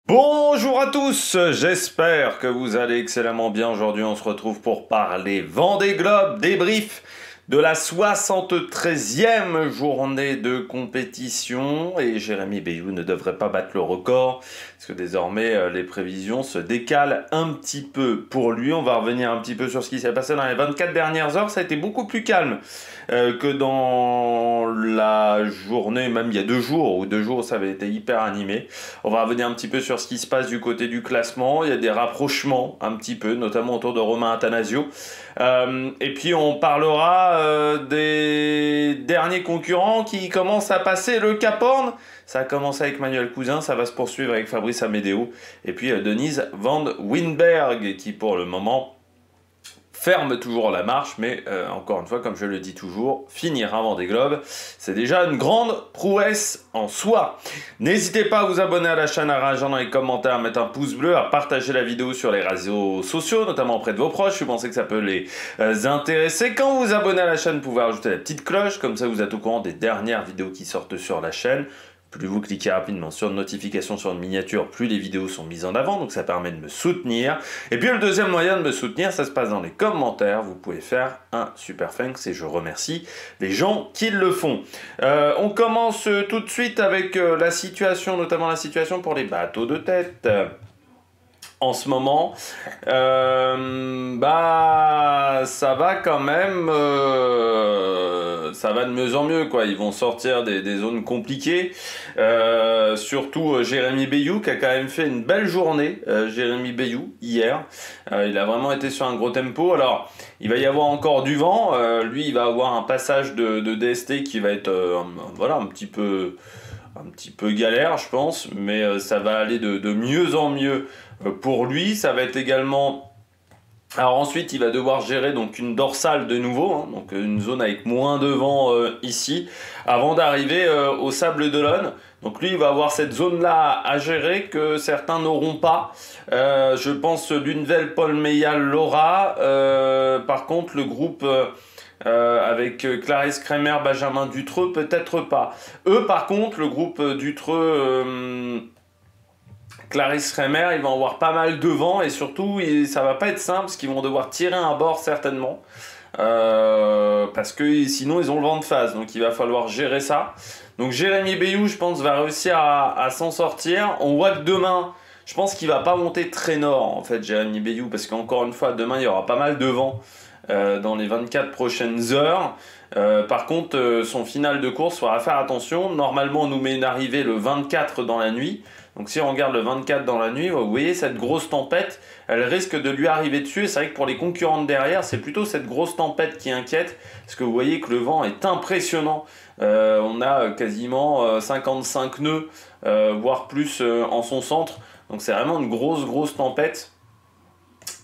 Bonjour à tous, j'espère que vous allez excellemment bien. Aujourd'hui, on se retrouve pour parler Vendée Globe, débrief de la 73e journée de compétition. Et Jérémy Bayou ne devrait pas battre le record, parce que désormais, les prévisions se décalent un petit peu pour lui. On va revenir un petit peu sur ce qui s'est passé dans les 24 dernières heures. Ça a été beaucoup plus calme que dans la journée, même il y a 2 jours, où 2 jours ça avait été hyper animé. On va revenir un petit peu sur ce qui se passe du côté du classement. Il y a des rapprochements un petit peu, notamment autour de Romain Attanasio. Et puis on parlera des derniers concurrents qui commencent à passer le Cap Horn. Ça a commencé avec Manuel Cousin, ça va se poursuivre avec Fabrice Amédéo. Et puis Denise Van Winberg qui pour le moment ferme toujours la marche, mais encore une fois, comme je le dis toujours, finir un Vendée Globe, c'est déjà une grande prouesse en soi. N'hésitez pas à vous abonner à la chaîne, à réagir dans les commentaires, à mettre un pouce bleu, à partager la vidéo sur les réseaux sociaux, notamment auprès de vos proches, si vous pensez que ça peut les intéresser. Quand vous vous abonnez à la chaîne, vous pouvez rajouter la petite cloche, comme ça vous êtes au courant des dernières vidéos qui sortent sur la chaîne. Plus vous cliquez rapidement sur une notification sur une miniature, plus les vidéos sont mises en avant, donc ça permet de me soutenir. Et puis le deuxième moyen de me soutenir, ça se passe dans les commentaires. Vous pouvez faire un super thanks et je remercie les gens qui le font. On commence tout de suite avec la situation, notamment la situation pour les bateaux de tête. En ce moment, ça va quand même, ça va de mieux en mieux, quoi. Ils vont sortir des zones compliquées, surtout Jérémy Bayou qui a quand même fait une belle journée, Jérémy Bayou, hier. Il a vraiment été sur un gros tempo. Alors, il va y avoir encore du vent, lui il va avoir un passage de DST qui va être, voilà, un petit peu galère, je pense, mais ça va aller de mieux en mieux pour lui. Ça va être également... Alors ensuite, il va devoir gérer donc une dorsale de nouveau, hein, donc une zone avec moins de vent ici, avant d'arriver au Sable d'Olonne. Donc lui, il va avoir cette zone-là à gérer que certains n'auront pas. Je pense Lunvel, Paul Meyal, Laura. Par contre, le groupe... avec Clarisse Kremer, Benjamin Dutreux, peut-être pas. Eux, par contre, le groupe Dutreux, Clarisse Kremer, ils vont avoir pas mal de vent et surtout, ça va pas être simple parce qu'ils vont devoir tirer un bord certainement. Parce que sinon, ils ont le vent de face. Donc, il va falloir gérer ça. Donc, Jérémy Bayou, je pense, va réussir à s'en sortir. On voit que demain... Je pense qu'il va pas monter très nord, en fait, Jérémy Bayou, parce qu'encore une fois, demain, il y aura pas mal de vent dans les 24 prochaines heures. Par contre, son final de course, il faudra faire attention. Normalement, on nous met une arrivée le 24 dans la nuit. Donc si on regarde le 24 dans la nuit, vous voyez cette grosse tempête, elle risque de lui arriver dessus. Et c'est vrai que pour les concurrents de derrière, c'est plutôt cette grosse tempête qui inquiète. Parce que vous voyez que le vent est impressionnant. On a quasiment 55 nœuds, voire plus en son centre. Donc c'est vraiment une grosse tempête.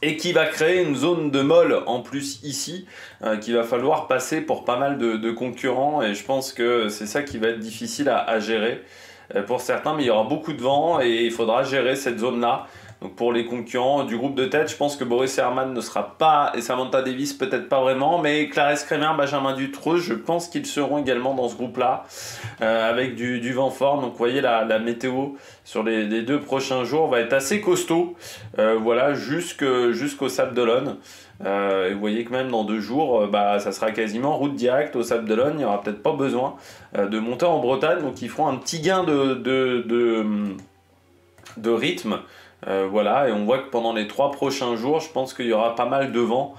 Et qui va créer une zone de molle en plus ici, qu'il va falloir passer pour pas mal de concurrents. Et je pense que c'est ça qui va être difficile à gérer pour certains. Mais il y aura beaucoup de vent et il faudra gérer cette zone-là. Donc pour les concurrents du groupe de tête, je pense que Boris Herrmann ne sera pas, et Samantha Davis peut-être pas vraiment, mais Clarisse Kremer, Benjamin Dutreux, je pense qu'ils seront également dans ce groupe-là, avec du vent fort. Donc vous voyez la météo sur les 2 prochains jours va être assez costaud, voilà, jusqu'au Sable d'Olonne. Et vous voyez que même dans 2 jours, ça sera quasiment route directe au Sable d'Olonne. Il n'y aura peut-être pas besoin de monter en Bretagne, donc ils feront un petit gain de rythme. Voilà, et on voit que pendant les 3 prochains jours, je pense qu'il y aura pas mal de vent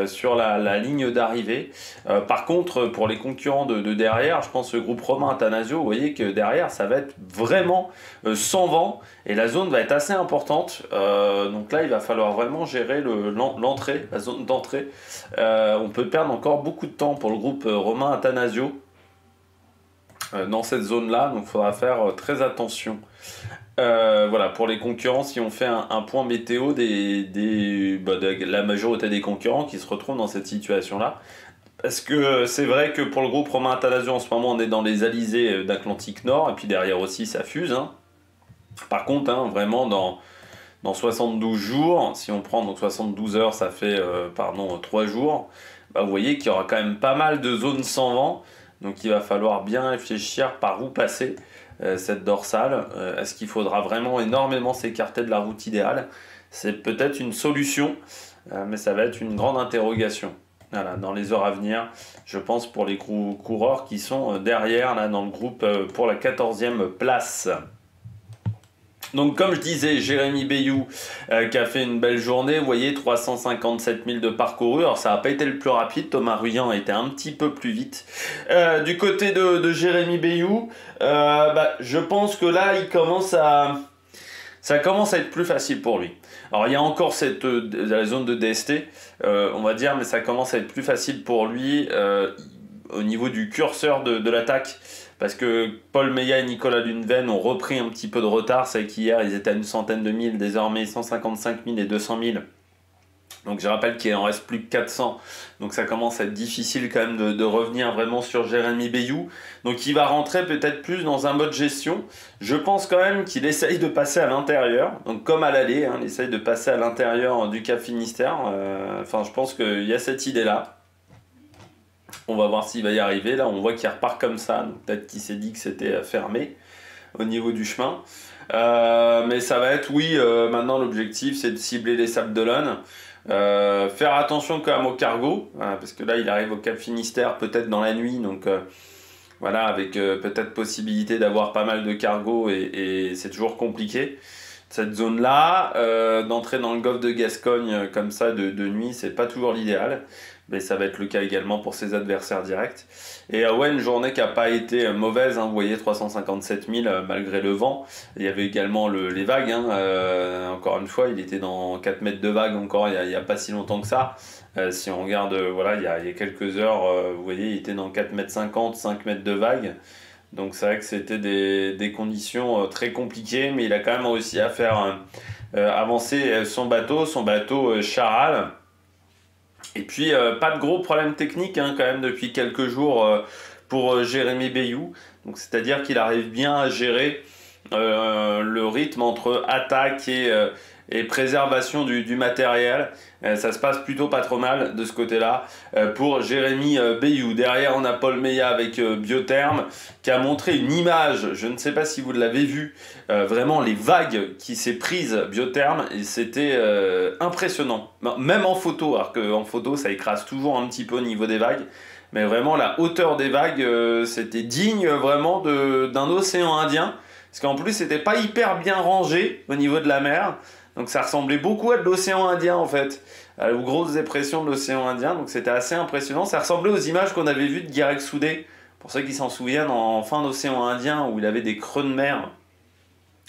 sur la ligne d'arrivée. Par contre, pour les concurrents de derrière, je pense le groupe Romain Attanasio, vous voyez que derrière, ça va être vraiment sans vent, et la zone va être assez importante. Donc là, il va falloir vraiment gérer l'entrée, la zone d'entrée. On peut perdre encore beaucoup de temps pour le groupe Romain Attanasio dans cette zone-là, donc il faudra faire très attention. Voilà, pour les concurrents, si on fait un point météo de la majorité des concurrents qui se retrouvent dans cette situation-là, parce que c'est vrai que pour le groupe Romain Attanasio, en ce moment, on est dans les alizés d'Atlantique Nord, et puis derrière aussi, ça fuse. Hein. Par contre, hein, vraiment, dans 72 jours, si on prend donc 72 heures, ça fait 3 jours, vous voyez qu'il y aura quand même pas mal de zones sans vent, donc il va falloir bien réfléchir par où passer. cette dorsale. Est-ce qu'il faudra vraiment énormément s'écarter de la route idéale? C'est peut-être une solution, mais ça va être une grande interrogation. Voilà, dans les heures à venir, je pense pour les coureurs qui sont derrière là, dans le groupe pour la 14e place. Donc comme je disais, Jérémy Bayou qui a fait une belle journée, vous voyez 357 000 de parcouru, alors ça n'a pas été le plus rapide, Thomas Ruyant a été un petit peu plus vite. Du côté de Jérémy Bayou, je pense que là ça commence à être plus facile pour lui. Alors il y a encore la zone de DST, on va dire, mais ça commence à être plus facile pour lui au niveau du curseur de l'attaque. Parce que Paul Meillat et Nicolas Luneven ont repris un petit peu de retard. C'est qu'hier, ils étaient à une centaine de mille, désormais 155 000 et 200 000. Donc je rappelle qu'il en reste plus que 400. Donc ça commence à être difficile quand même de revenir vraiment sur Jérémy Bayou. Donc il va rentrer peut-être plus dans un mode gestion. Je pense quand même qu'il essaye de passer à l'intérieur. Donc comme à l'aller, il essaye de passer à l'intérieur du Cap Finistère. Je pense qu'il y a cette idée-là. On va voir s'il va y arriver. Là, on voit qu'il repart comme ça. Peut-être qu'il s'est dit que c'était fermé au niveau du chemin. Mais ça va être, maintenant l'objectif, c'est de cibler les Sables d'Olonne. Faire attention quand même au cargo. Parce que là, il arrive au Cap Finistère, peut-être dans la nuit. Donc voilà, avec peut-être possibilité d'avoir pas mal de cargo. Et c'est toujours compliqué. Cette zone-là, d'entrer dans le golfe de Gascogne comme ça de nuit, c'est pas toujours l'idéal. Mais ça va être le cas également pour ses adversaires directs. Et une journée qui n'a pas été mauvaise, vous voyez 357 000 malgré le vent. Il y avait également les vagues, encore une fois, il était dans 4 mètres de vague encore il n'y a pas si longtemps que ça. Si on regarde, il y a quelques heures, vous voyez, il était dans 4 mètres 50, 5 mètres de vague. Donc c'est vrai que c'était des conditions très compliquées, mais il a quand même réussi à faire avancer son bateau Charal. Et puis, pas de gros problèmes techniques quand même depuis quelques jours pour Jérémy Bayou. Donc, c'est-à-dire qu'il arrive bien à gérer le rythme entre attaque et préservation du matériel. Ça se passe plutôt pas trop mal de ce côté-là pour Jérémy Bayou. Derrière, on a Paul Meillat avec Biotherm qui a montré une image, je ne sais pas si vous l'avez vu, vraiment les vagues qui s'est prise Biotherm, et c'était impressionnant. Même en photo, alors qu'en photo, ça écrase toujours un petit peu au niveau des vagues. Mais vraiment, la hauteur des vagues, c'était digne vraiment d'un océan Indien. Parce qu'en plus, c'était pas hyper bien rangé au niveau de la mer. Donc ça ressemblait beaucoup à de l'océan Indien en fait, aux grosses dépressions de l'océan Indien, donc c'était assez impressionnant. Ça ressemblait aux images qu'on avait vues de Guirec Soudé, pour ceux qui s'en souviennent, en fin d'océan Indien où il avait des creux de mer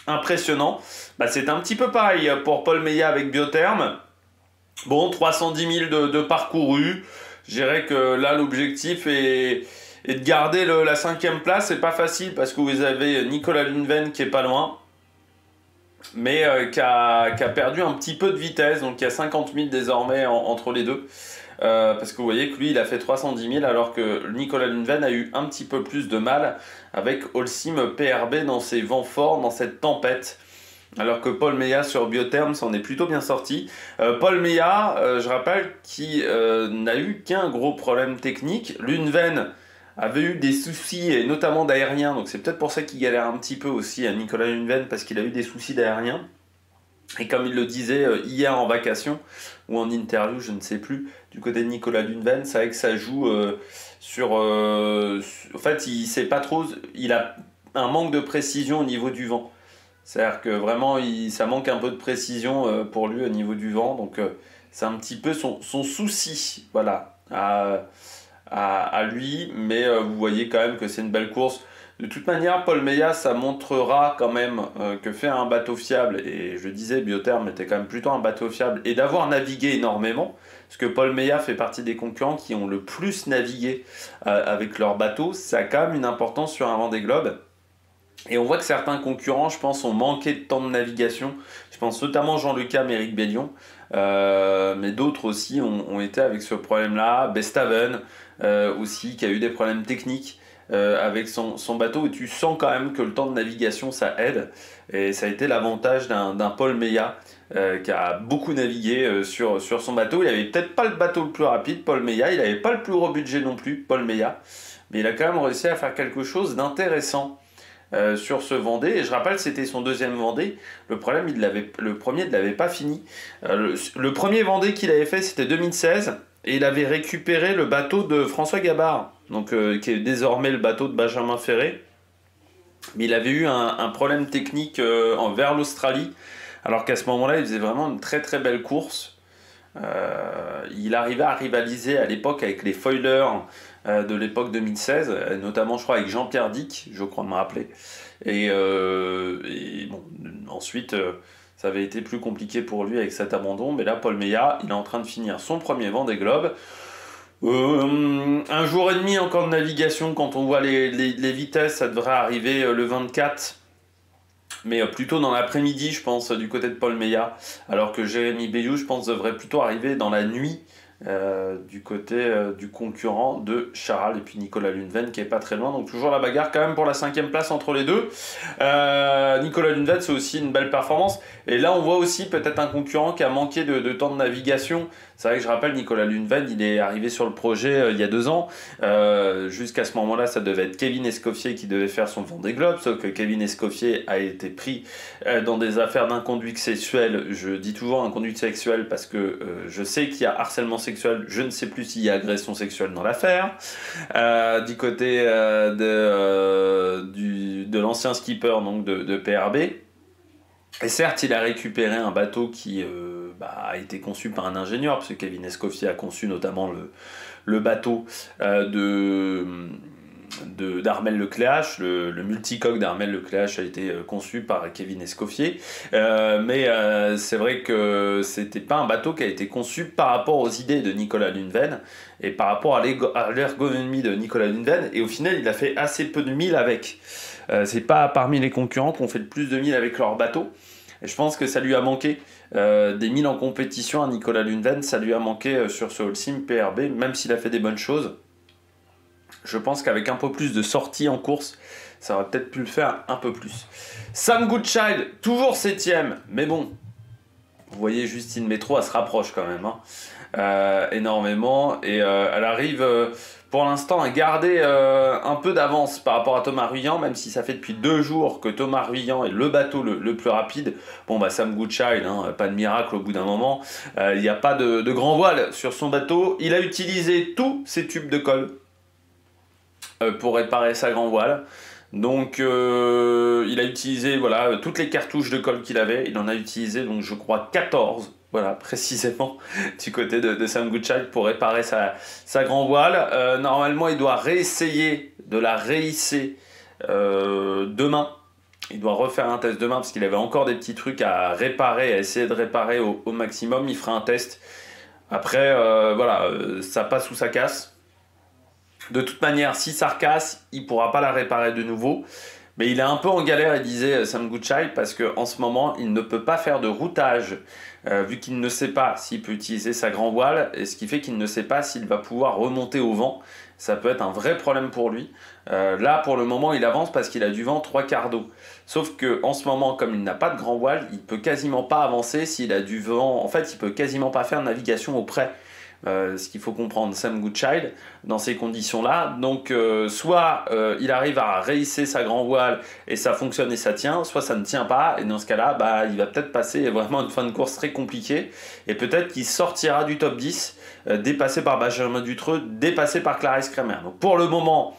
impressionnants. C'est un petit peu pareil pour Paul Meillat avec Biotherm. Bon, 310 000 de parcouru. Je dirais que là l'objectif est de garder la 5e place. C'est pas facile parce que vous avez Nicolas Luneven qui est pas loin, mais qui a perdu un petit peu de vitesse, donc il y a 50 000 désormais entre les deux. Parce que vous voyez que lui, il a fait 310 000, alors que Nicolas Luneven a eu un petit peu plus de mal avec Holcim PRB dans ses vents forts, dans cette tempête. Alors que Paul Meillat sur Biotherm s'en est plutôt bien sorti. Paul Meillat, je rappelle, qui n'a eu qu'un gros problème technique. Luneven avait eu des soucis, et notamment d'aérien, donc c'est peut-être pour ça qu'il galère un petit peu aussi à Nicolas Luneven, parce qu'il a eu des soucis d'aérien. Et comme il le disait hier en vacation, ou en interview, je ne sais plus, du côté de Nicolas Luneven, c'est vrai que ça joue sur... en fait, il sait pas trop, il a un manque de précision au niveau du vent. C'est-à-dire que vraiment, ça manque un peu de précision pour lui au niveau du vent, donc c'est un petit peu son souci, voilà, à lui, mais vous voyez quand même que c'est une belle course. De toute manière, Paul Meillat, ça montrera quand même que faire un bateau fiable, et je disais, Biotherm était quand même plutôt un bateau fiable, et d'avoir navigué énormément, parce que Paul Meillat fait partie des concurrents qui ont le plus navigué avec leur bateau, ça a quand même une importance sur un Vendée Globe. Et on voit que certains concurrents, je pense, ont manqué de temps de navigation. Je pense notamment Jean-Luc Ham, Éric Bellion, mais d'autres aussi ont été avec ce problème-là. Bestaven aussi, qui a eu des problèmes techniques avec son bateau, et tu sens quand même que le temps de navigation, ça aide. Et ça a été l'avantage d'un Paul Meillat qui a beaucoup navigué sur son bateau. Il n'avait peut-être pas le bateau le plus rapide, Paul Meillat. Il n'avait pas le plus gros budget non plus, Paul Meillat. Mais il a quand même réussi à faire quelque chose d'intéressant sur ce Vendée. Et je rappelle, c'était son deuxième Vendée. Le problème, le premier, il ne l'avait pas fini. Le premier Vendée qu'il avait fait, c'était 2016. Et il avait récupéré le bateau de François Gabard, donc, qui est désormais le bateau de Benjamin Ferré. Mais il avait eu un problème technique vers l'Australie, alors qu'à ce moment-là, il faisait vraiment une très très belle course. Il arrivait à rivaliser à l'époque avec les foilers de l'époque 2016, notamment je crois avec Jean-Pierre Dick, je crois me rappeler. Et bon, ensuite, ça avait été plus compliqué pour lui avec cet abandon, mais là, Paul Meillat, il est en train de finir son premier Vendée Globe. Un jour et demi encore de navigation, quand on voit les vitesses, ça devrait arriver le 24, mais plutôt dans l'après-midi, je pense, du côté de Paul Meillat, alors que Jérémy Bayou, je pense, devrait plutôt arriver dans la nuit du côté du concurrent de Charal, et puis Nicolas Luneven qui est pas très loin, donc toujours la bagarre quand même pour la 5e place entre les deux. Nicolas Luneven, c'est aussi une belle performance, et là on voit aussi peut-être un concurrent qui a manqué de temps de navigation. C'est vrai que je rappelle, Nicolas Luneven, il est arrivé sur le projet il y a 2 ans. Jusqu'à ce moment-là, ça devait être Kevin Escoffier qui devait faire son Vendée Globe, sauf que Kevin Escoffier a été pris dans des affaires d'inconduite sexuelle. Je dis toujours inconduite sexuelle parce que je sais qu'il y a harcèlement sexuel, je ne sais plus s'il y a agression sexuelle dans l'affaire. Du côté de l'ancien skipper donc de PRB. Et certes, il a récupéré un bateau qui a été conçu par un ingénieur, parce que Kevin Escoffier a conçu notamment le bateau d'Armel Lecléache. Le multicoque d'Armel Lecléache a été conçu par Kevin Escoffier. Mais c'est vrai que c'était pas un bateau qui a été conçu par rapport aux idées de Nicolas Luneven et par rapport à l'ergonomie de Nicolas Luneven. Et au final, il a fait assez peu de milles avec. C'est pas parmi les concurrents qui ont fait le plus de milles avec leur bateau. Et je pense que ça lui a manqué des milles en compétition à Nicolas Luneven. Ça lui a manqué sur ce Holcim PRB, même s'il a fait des bonnes choses. Je pense qu'avec un peu plus de sorties en course, ça aurait peut-être pu le faire un peu plus. Sam Goodchild, toujours 7ème, mais bon, vous voyez, Justine Métro, elle se rapproche quand même, énormément, et elle arrive pour l'instant à garder un peu d'avance par rapport à Thomas Ruyant, même si ça fait depuis 2 jours que Thomas Ruyant est le bateau le plus rapide. Bon, bah Sam Goodchild, pas de miracle au bout d'un moment, il n'y a pas de grand voile sur son bateau. Il a utilisé tous ses tubes de colle pour réparer sa grand voile. Donc il a utilisé voilà, toutes les cartouches de colle qu'il avait. Il en a utilisé donc je crois 14, voilà, précisément, du côté de Sam Goodchild pour réparer sa grand voile. Normalement il doit réessayer de la réhisser demain. Il doit refaire un test demain parce qu'il avait encore des petits trucs à réparer, à essayer de réparer au maximum. Il fera un test. Après voilà, ça passe ou ça casse. De toute manière, si ça casse, il ne pourra pas la réparer de nouveau. Mais il est un peu en galère, il disait Sam Goodchild, parce qu'en ce moment, il ne peut pas faire de routage, vu qu'il ne sait pas s'il peut utiliser sa grand voile, et ce qui fait qu'il ne sait pas s'il va pouvoir remonter au vent. Ça peut être un vrai problème pour lui. Là, pour le moment, il avance parce qu'il a du vent 3/4 d'eau. Sauf qu'en ce moment, comme il n'a pas de grand voile, il ne peut quasiment pas avancer s'il a du vent. En fait, il ne peut quasiment pas faire navigation au près. Ce qu'il faut comprendre, Sam Goodchild, dans ces conditions-là. Donc, soit il arrive à réhisser sa grand voile et ça fonctionne et ça tient, soit ça ne tient pas, et dans ce cas-là, il va peut-être passer vraiment une fin de course très compliquée, et peut-être qu'il sortira du top 10, dépassé par Benjamin Dutreux, dépassé par Clarisse Kremer. Donc, pour le moment,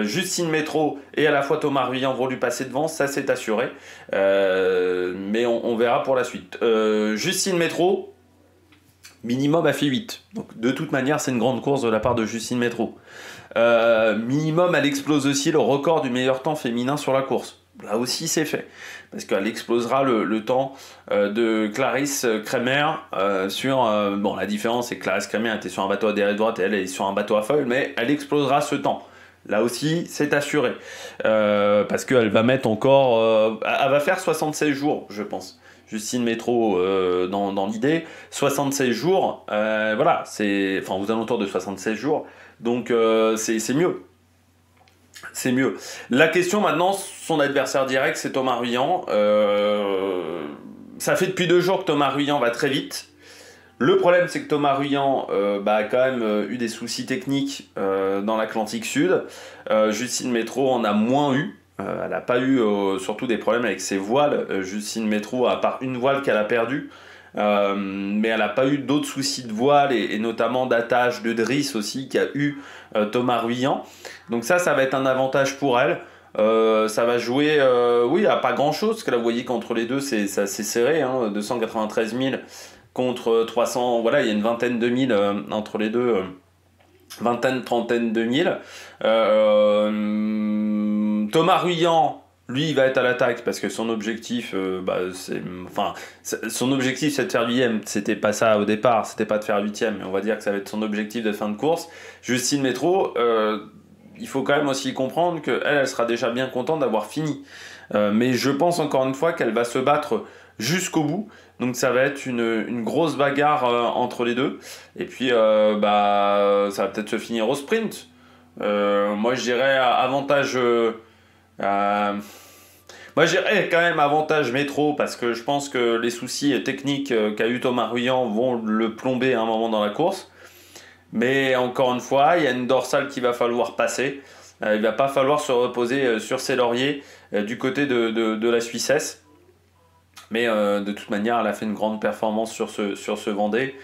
Justine Métro et à la fois Thomas Ruyant vont lui passer devant, ça c'est assuré, mais on verra pour la suite. Justine Métro, minimum a fait 8. Donc de toute manière, c'est une grande course de la part de Justine Métro. Minimum, elle explose aussi le record du meilleur temps féminin sur la course. Là aussi, c'est fait. Parce qu'elle explosera le temps de Clarisse Kremer sur... bon, la différence, c'est que Clarisse Kremer était sur un bateau à dérive droite et elle est sur un bateau à foil, mais elle explosera ce temps. Là aussi, c'est assuré. Parce qu'elle va mettre encore... elle va faire 76 jours, je pense. Justine Métro dans l'idée, 76 jours, voilà, c'est enfin aux alentours de 76 jours, donc c'est mieux. C'est mieux. La question maintenant, son adversaire direct, c'est Thomas Ruyant. Ça fait depuis 2 jours que Thomas Ruyant va très vite. Le problème, c'est que Thomas Ruyant a quand même eu des soucis techniques dans l'Atlantique Sud. Justine Métro en a moins eu. Elle n'a pas eu surtout des problèmes avec ses voiles, Justine Métrou, à part une voile qu'elle a perdue. Mais elle n'a pas eu d'autres soucis de voile et notamment d'attache, de drisse aussi qu'a eu Thomas Ruyant. Donc ça va être un avantage pour elle. Ça va jouer, oui, à pas grand chose, parce que là vous voyez qu'entre les deux c'est assez serré, hein, 293 000 contre 300, voilà, il y a une vingtaine de mille entre les deux, vingtaine, trentaine de mille. Thomas Ruyant, lui, il va être à l'attaque parce que son objectif, son objectif c'est de faire 8ème. C'était pas ça au départ, c'était pas de faire 8ème, mais on va dire que ça va être son objectif de fin de course. Justine Métrou, il faut quand même aussi comprendre qu'elle sera déjà bien contente d'avoir fini. Mais je pense encore une fois qu'elle va se battre jusqu'au bout. Donc ça va être une grosse bagarre entre les deux. Et puis ça va peut-être se finir au sprint. Moi je dirais avantage... moi, j'irais quand même avantage Métro parce que je pense que les soucis techniques qu'a eu Thomas Ruyant vont le plomber à un moment dans la course. Mais encore une fois, il y a une dorsale qu'il va falloir passer. Il va pas falloir se reposer sur ses lauriers du côté de la Suissesse. Mais de toute manière, elle a fait une grande performance sur ce Vendée.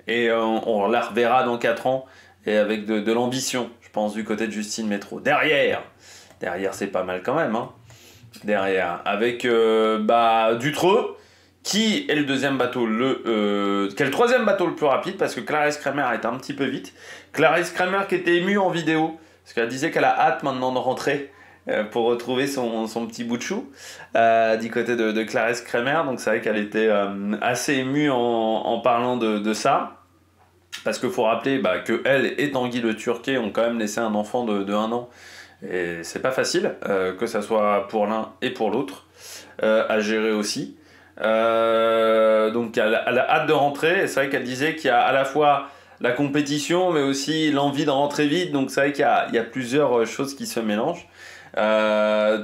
Et on la reverra dans 4 ans et avec de l'ambition, je pense, du côté de Justine Métro. Derrière, c'est pas mal quand même, hein. Derrière, avec Dutreux, qui est le deuxième bateau, qui est le troisième bateau le plus rapide, parce que Clarisse Kremer est un petit peu vite. Clarisse Kremer qui était émue en vidéo, parce qu'elle disait qu'elle a hâte maintenant de rentrer pour retrouver son petit bout de chou du côté de Clarisse Kremer. Donc c'est vrai qu'elle était assez émue en parlant de ça. Parce qu'il faut rappeler que elle et Tanguy Le Turquet ont quand même laissé un enfant de 1 an. Et c'est pas facile, que ça soit pour l'un et pour l'autre, à gérer aussi. Donc elle a hâte de rentrer, et c'est vrai qu'elle disait qu'il y a à la fois la compétition, mais aussi l'envie de rentrer vite, donc c'est vrai qu'il y a plusieurs choses qui se mélangent.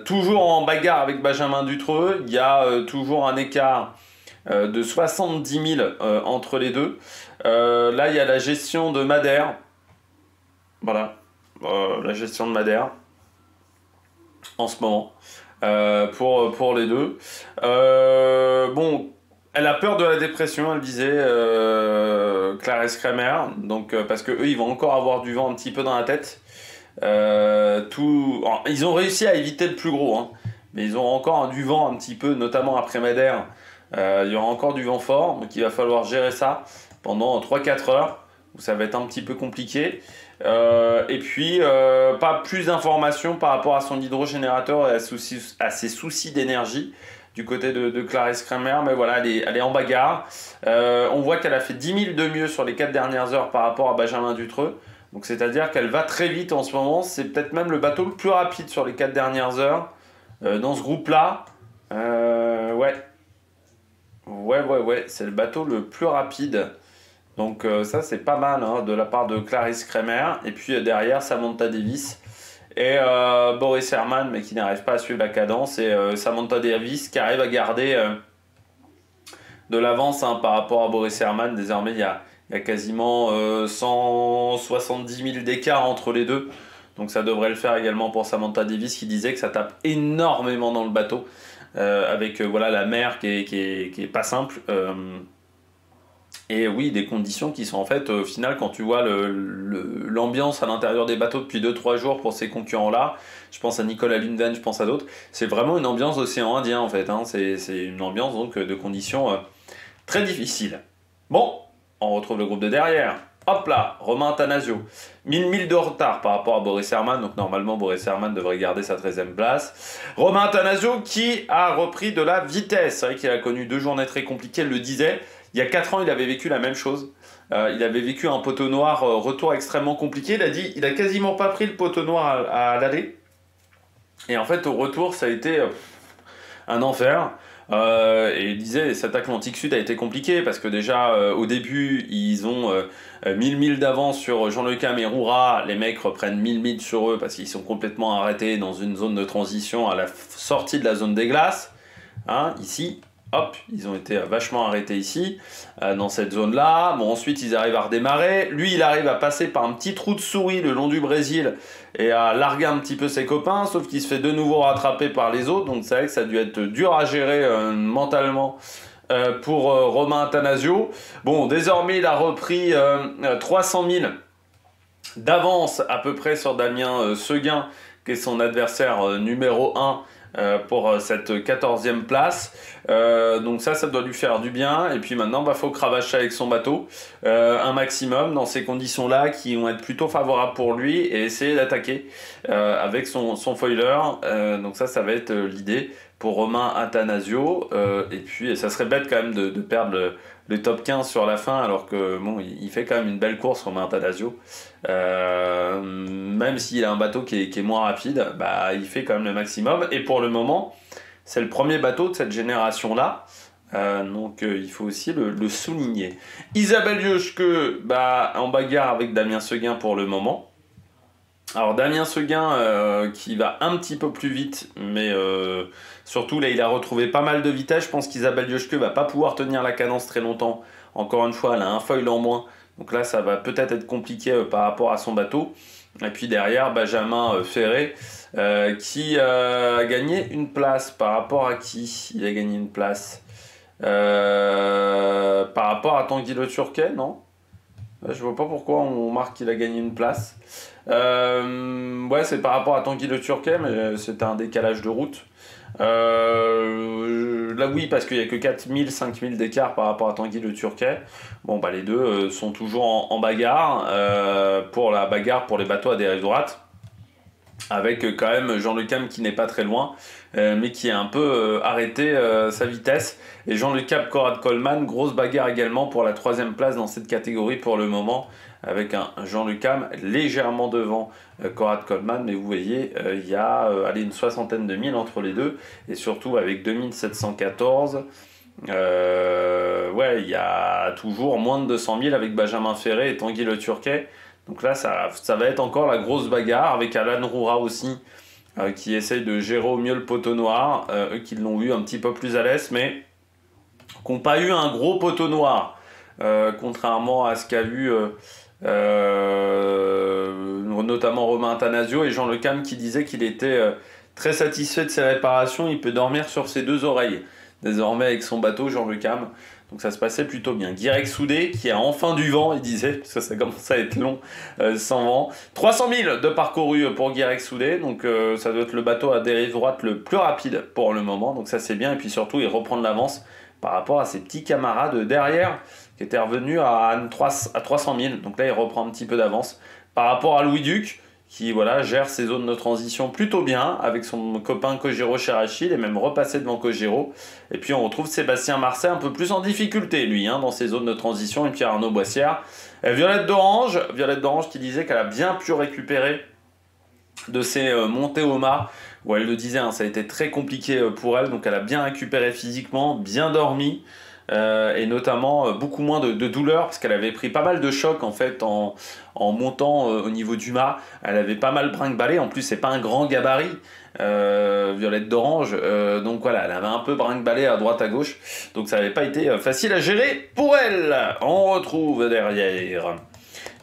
Toujours en bagarre avec Benjamin Dutreux, il y a toujours un écart de 70 000 entre les deux. Là, il y a la gestion de Madère. Voilà, la gestion de Madère en ce moment pour les deux. Bon, elle a peur de la dépression, elle disait, Clarisse Kremer, donc parce que eux ils vont encore avoir du vent un petit peu dans la tête. Alors, ils ont réussi à éviter le plus gros, hein, mais ils ont encore du vent un petit peu, notamment après Madère. Il y aura encore du vent fort, donc il va falloir gérer ça pendant 3-4 heures, où ça va être un petit peu compliqué. Et puis, pas plus d'informations par rapport à son hydrogénérateur et à ses soucis d'énergie du côté de Clarisse Kremer, mais voilà, elle est en bagarre. On voit qu'elle a fait 10 000 de mieux sur les 4 dernières heures par rapport à Benjamin Dutreux. Donc c'est-à-dire qu'elle va très vite en ce moment. C'est peut-être même le bateau le plus rapide sur les 4 dernières heures dans ce groupe-là. Ouais, c'est le bateau le plus rapide. Donc ça c'est pas mal, hein, de la part de Clarisse Kremer. Et puis derrière Samantha Davis et Boris Herrmann, mais qui n'arrive pas à suivre la cadence. Et Samantha Davis qui arrive à garder de l'avance, hein, par rapport à Boris Herrmann. Désormais il y a quasiment 170 000 d'écart entre les deux. Donc ça devrait le faire également pour Samantha Davis, qui disait que ça tape énormément dans le bateau. Avec voilà, la mer qui est pas simple. Et oui, des conditions qui sont en fait, au final, quand tu vois l'ambiance à l'intérieur des bateaux depuis 2-3 jours pour ces concurrents-là, je pense à Nicolas Lundven, je pense à d'autres, c'est vraiment une ambiance d'océan Indien en fait, hein. C'est une ambiance donc de conditions très difficiles. Bon, on retrouve le groupe de derrière. Hop là, Romain Athanasio. 1000 milles de retard par rapport à Boris Herrmann, donc normalement Boris Herrmann devrait garder sa 13e place. Romain Athanasio qui a repris de la vitesse. C'est vrai qu'il a connu 2 journées très compliquées, elle le disait. Il y a 4 ans, il avait vécu la même chose. Il avait vécu un poteau noir, retour extrêmement compliqué. Il a dit il a quasiment pas pris le poteau noir à l'aller. Et en fait, au retour, ça a été un enfer. Et il disait cet Atlantique Sud a été compliqué parce que déjà au début ils ont 1000 milles d'avance sur Jean-Luc Ham et Roura. Les mecs reprennent 1000 milles sur eux parce qu'ils sont complètement arrêtés dans une zone de transition à la sortie de la zone des glaces, hein, ici. hop, ils ont été vachement arrêtés ici, dans cette zone-là. Bon, ensuite, ils arrivent à redémarrer. Lui, il arrive à passer par un petit trou de souris le long du Brésil et à larguer un petit peu ses copains, sauf qu'il se fait de nouveau rattraper par les autres. Donc, c'est vrai que ça a dû être dur à gérer mentalement pour Romain Attanasio. Bon, désormais, il a repris 300 000 d'avance à peu près sur Damien Seguin, qui est son adversaire numéro 1 pour cette 14e place. Donc ça doit lui faire du bien. Et puis maintenant, faut cravacher avec son bateau un maximum dans ces conditions-là qui vont être plutôt favorables pour lui et essayer d'attaquer avec son foiler. Donc ça va être l'idée pour Romain Attanasio. Et puis ça serait bête quand même de perdre le top 15 sur la fin, alors que bon, il fait quand même une belle course, Romain Attanasio. Même s'il a un bateau qui est moins rapide, il fait quand même le maximum. Et pour le moment, c'est le premier bateau de cette génération-là. Donc il faut aussi le souligner. Isabelle Joschke, en bagarre avec Damien Seguin pour le moment. Alors Damien Seguin qui va un petit peu plus vite, mais surtout là il a retrouvé pas mal de vitesse. Je pense qu'Isabelle Joschke va pas pouvoir tenir la cadence très longtemps. Encore une fois, elle a un foil en moins. Donc là ça va peut-être être compliqué par rapport à son bateau. Et puis derrière, Benjamin Ferré qui a gagné une place. Par rapport à qui il a gagné une place par rapport à Tanguy Le Turquet, non? Je vois pas pourquoi on marque qu'il a gagné une place. Ouais, c'est par rapport à Tanguy Le Turquet, mais c'était un décalage de route. Là oui, parce qu'il n'y a que 4000, 5000 d'écart par rapport à Tanguy Le Turquet. Bon, les deux sont toujours en bagarre, pour la bagarre pour les bateaux à dérive droite, avec quand même Jean Le Cam qui n'est pas très loin, mais qui a un peu arrêté sa vitesse. Et Jean Le Cam, Conrad Coleman, grosse bagarre également pour la 3e place dans cette catégorie pour le moment, avec un Jean Le Cam légèrement devant Conrad Coleman, mais vous voyez, il y a une 60aine de milles entre les deux, et surtout avec 2714, ouais, il y a toujours moins de 200 000 avec Benjamin Ferré et Tanguy Le Turquet. Donc là, ça va être encore la grosse bagarre, avec Alan Roura aussi, qui essaye de gérer au mieux le poteau noir, eux qui l'ont eu un petit peu plus à l'aise, mais qui n'ont pas eu un gros poteau noir, contrairement à ce qu'a eu notamment Romain Attanasio et Jean Le Cam, qui disait qu'il était très satisfait de ses réparations. Il peut dormir sur ses 2 oreilles désormais avec son bateau, Jean Le Cam. Donc ça se passait plutôt bien. Guirec Soudé qui a enfin du vent, il disait, parce que ça commence à être long sans vent. 300 000 de parcouru pour Guirec Soudé, donc ça doit être le bateau à dérive droite le plus rapide pour le moment, donc ça c'est bien. Et puis surtout, il reprend de l'avance par rapport à ses petits camarades derrière, qui étaient revenus à 300 000. Donc là, il reprend un petit peu d'avance par rapport à Louis Duc, qui gère ses zones de transition plutôt bien avec son copain Kojiro Cherachil, et même repassé devant Kojiro. Et puis on retrouve Sébastien Marseille un peu plus en difficulté, lui, dans ses zones de transition, et puis Arnaud Boissière. Violette d'Orange qui disait qu'elle a bien pu récupérer de ses montées au mât, où elle le disait, ça a été très compliqué pour elle, donc elle a bien récupéré physiquement, bien dormi. Et notamment beaucoup moins de douleur, parce qu'elle avait pris pas mal de chocs en fait en montant au niveau du mât. Elle avait pas mal brinque-ballé, en plus c'est pas un grand gabarit, Violette d'Orange, donc voilà, elle avait un peu brinque-ballé à droite à gauche, donc ça n'avait pas été facile à gérer pour elle. On retrouve derrière,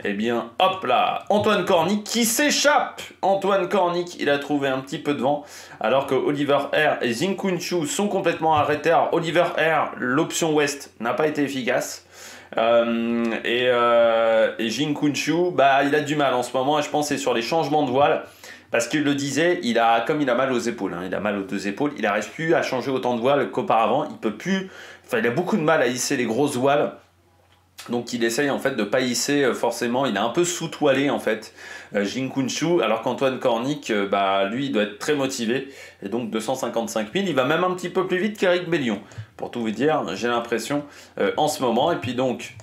eh bien, hop là, Antoine Cornic qui s'échappe. Antoine Cornic, il a trouvé un petit peu de vent, alors que Oliver Air et Zinkunchu sont complètement arrêtés. Alors, Oliver Air, l'option ouest n'a pas été efficace. Et Zinkunchu, il a du mal en ce moment, et je pense que c'est sur les changements de voile. Parce qu'il le disait, comme il a mal aux épaules, il a mal aux 2 épaules, il n'arrive plus à changer autant de voiles qu'auparavant. Il peut plus, il a beaucoup de mal à hisser les grosses voiles. Donc il essaye en fait de pas hisser forcément, il est un peu sous-toilé en fait, Zinkunchu, alors qu'Antoine Cornic, lui il doit être très motivé, et donc 255 000, il va même un petit peu plus vite qu'Éric Bellion, pour tout vous dire, j'ai l'impression en ce moment. Et puis donc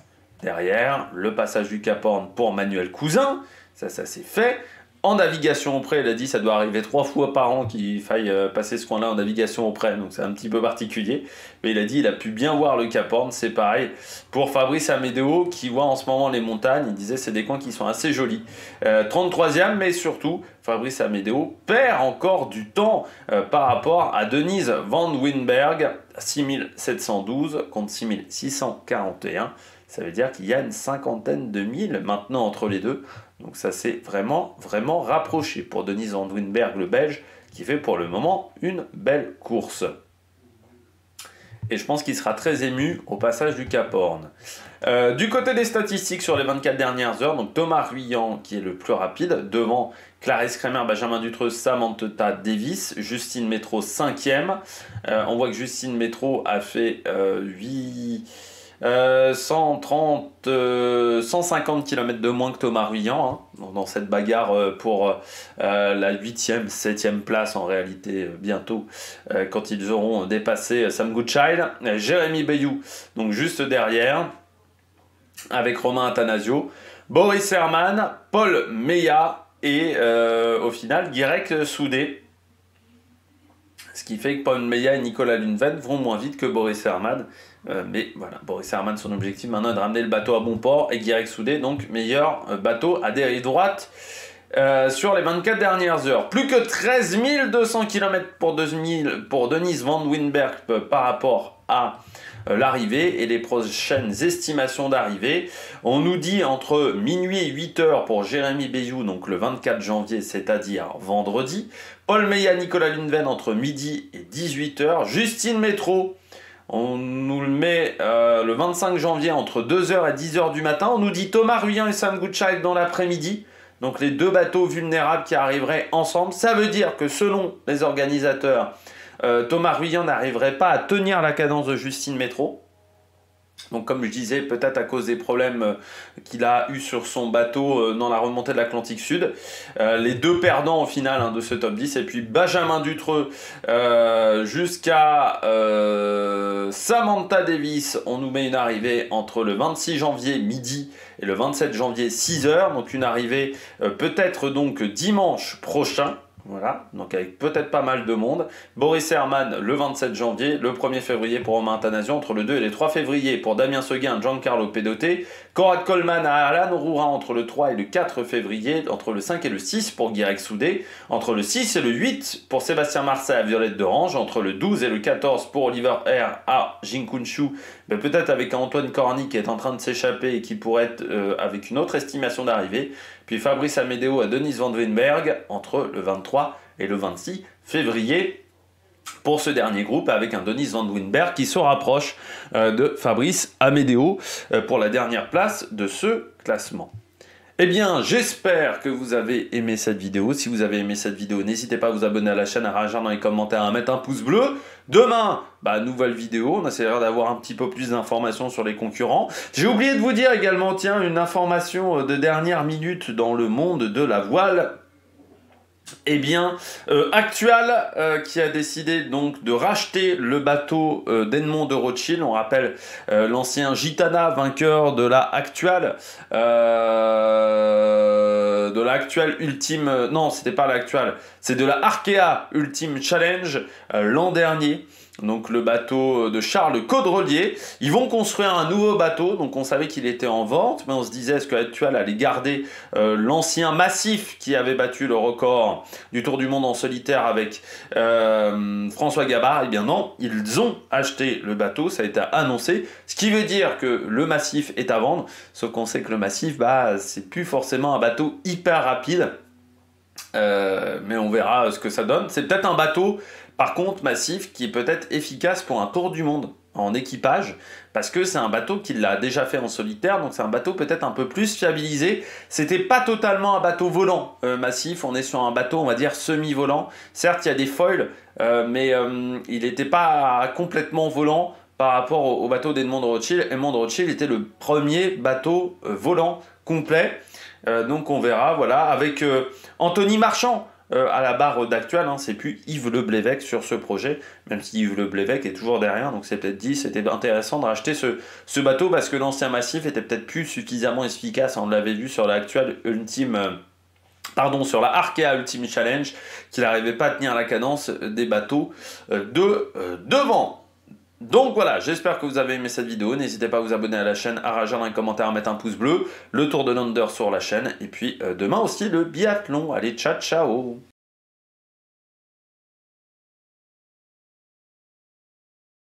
derrière, le passage du Cap Horn pour Manuel Cousin, ça c'est fait, en navigation au près. Il a dit ça doit arriver 3 fois par an qu'il faille passer ce coin-là en navigation au près, donc c'est un petit peu particulier. Mais il a dit il a pu bien voir le Cap Horn, c'est pareil pour Fabrice Amédéo qui voit en ce moment les montagnes. Il disait c'est des coins qui sont assez jolis. 33e, mais surtout Fabrice Amédéo perd encore du temps par rapport à Denise Van Winberg, 6712 contre 6641. Ça veut dire qu'il y a une cinquantaine de milles maintenant entre les deux. Donc ça s'est vraiment, vraiment rapproché pour Denise Van Winberg, le Belge, qui fait pour le moment une belle course. Et je pense qu'il sera très ému au passage du Cap Horn. Du côté des statistiques sur les 24 dernières heures, donc Thomas Ruyant qui est le plus rapide, devant Clarisse Kremer, Benjamin Dutreux, Samantha Davis, Justine Métro 5e. On voit que Justine Métro a fait 150 km de moins que Thomas Ruyant dans cette bagarre pour la 8e, 7e place en réalité bientôt quand ils auront dépassé Sam Goodchild. Jérémy Bayou donc juste derrière avec Romain Attanasio, Boris Herman, Paul Meillat et au final Guirec Soudé. Ce qui fait que Paul Meillat et Nicolas Lunven vont moins vite que Boris Herman. Mais voilà, Boris Herman, son objectif maintenant est de ramener le bateau à bon port. Et Guirec Soudé, donc meilleur bateau à dérive droite sur les 24 dernières heures. Plus que 13 200 km pour Denise Van Winberg par rapport à l'arrivée et les prochaines estimations d'arrivée. On nous dit entre minuit et 8h pour Jérémy Bayou, donc le 24 janvier, c'est-à-dire vendredi. Paul Meillat, Nicolas Lunven entre midi et 18h. Justine Métro, on nous le met le 25 janvier entre 2h et 10h du matin. On nous dit Thomas Ruyant et Sam Goodchild dans l'après-midi. Donc les deux bateaux vulnérables qui arriveraient ensemble. Ça veut dire que selon les organisateurs, Thomas Ruyant n'arriverait pas à tenir la cadence de Justine Métro. Donc comme je disais, peut-être à cause des problèmes qu'il a eu sur son bateau dans la remontée de l'Atlantique Sud. Les deux perdants au final de ce top 10. Et puis Benjamin Dutreux jusqu'à Samantha Davis. On nous met une arrivée entre le 26 janvier midi et le 27 janvier 6h. Donc une arrivée peut-être donc dimanche prochain. Voilà, donc avec peut-être pas mal de monde. Boris Herman le 27 janvier, le 1er février pour Romain Attanasio, entre le 2 et le 3 février pour Damien Seguin, Giancarlo Pedoté, Conrad Coleman à Alan Roura entre le 3 et le 4 février, entre le 5 et le 6 pour Guirec Soudé, entre le 6 et le 8 pour Sébastien Marseille à Violette d'Orange, entre le 12 et le 14 pour Oliver Air à Jinkunshu, mais peut-être avec Antoine Corny qui est en train de s'échapper et qui pourrait être avec une autre estimation d'arrivée. Puis Fabrice Amédéo à Denise Van Winberg entre le 23 et le 26 février pour ce dernier groupe avec un Denise Van Winberg qui se rapproche de Fabrice Amédéo pour la dernière place de ce classement. Eh bien, j'espère que vous avez aimé cette vidéo. Si vous avez aimé cette vidéo, n'hésitez pas à vous abonner à la chaîne, à réagir dans les commentaires, à mettre un pouce bleu. Demain, nouvelle vidéo. On essaiera d'avoir un petit peu plus d'informations sur les concurrents. J'ai oublié de vous dire également, tiens, une information de dernière minute dans le monde de la voile. Eh bien, Actual qui a décidé donc de racheter le bateau d'Edmond de Rothschild. On rappelle l'ancien Gitana, vainqueur de la Actual, Ultime. Non, c'était pas l'Actual, c'est de la Arkea Ultime Challenge l'an dernier. Donc le bateau de Charles Caudrelier. Ils vont construire un nouveau bateau, donc on savait qu'il était en vente, mais on se disait est-ce que Actual allait garder l'ancien Massif qui avait battu le record du Tour du Monde en solitaire avec François Gabard. Eh bien non, ils ont acheté le bateau, ça a été annoncé, ce qui veut dire que le Massif est à vendre, sauf qu'on sait que le Massif, c'est plus forcément un bateau hyper rapide, mais on verra ce que ça donne. C'est peut-être un bateau par contre Massif qui est peut-être efficace pour un tour du monde en équipage, parce que c'est un bateau qui l'a déjà fait en solitaire, donc c'est un bateau peut-être un peu plus fiabilisé. C'était pas totalement un bateau volant Massif, on est sur un bateau on va dire semi-volant. Certes il y a des foils, mais il n'était pas complètement volant par rapport au bateau d'Edmond de Rothschild. Edmond de Rothschild était le premier bateau volant complet, donc on verra, voilà, avec Anthony Marchand à la barre d'Actual, c'est plus Yves Le Blévec sur ce projet, même si Yves Le Blévec est toujours derrière, donc c'est peut-être dit, c'était intéressant de racheter ce bateau parce que l'ancien Massif était peut-être plus suffisamment efficace, on l'avait vu sur l'Actual Ultime Pardon, sur la Arkea Ultimate Challenge, qu'il n'arrivait pas à tenir la cadence des bateaux de devant. Donc voilà, j'espère que vous avez aimé cette vidéo. N'hésitez pas à vous abonner à la chaîne, à réagir dans les commentaires, à mettre un pouce bleu. Le Tour de l'Under sur la chaîne. Et puis demain aussi le biathlon. Allez, ciao, ciao!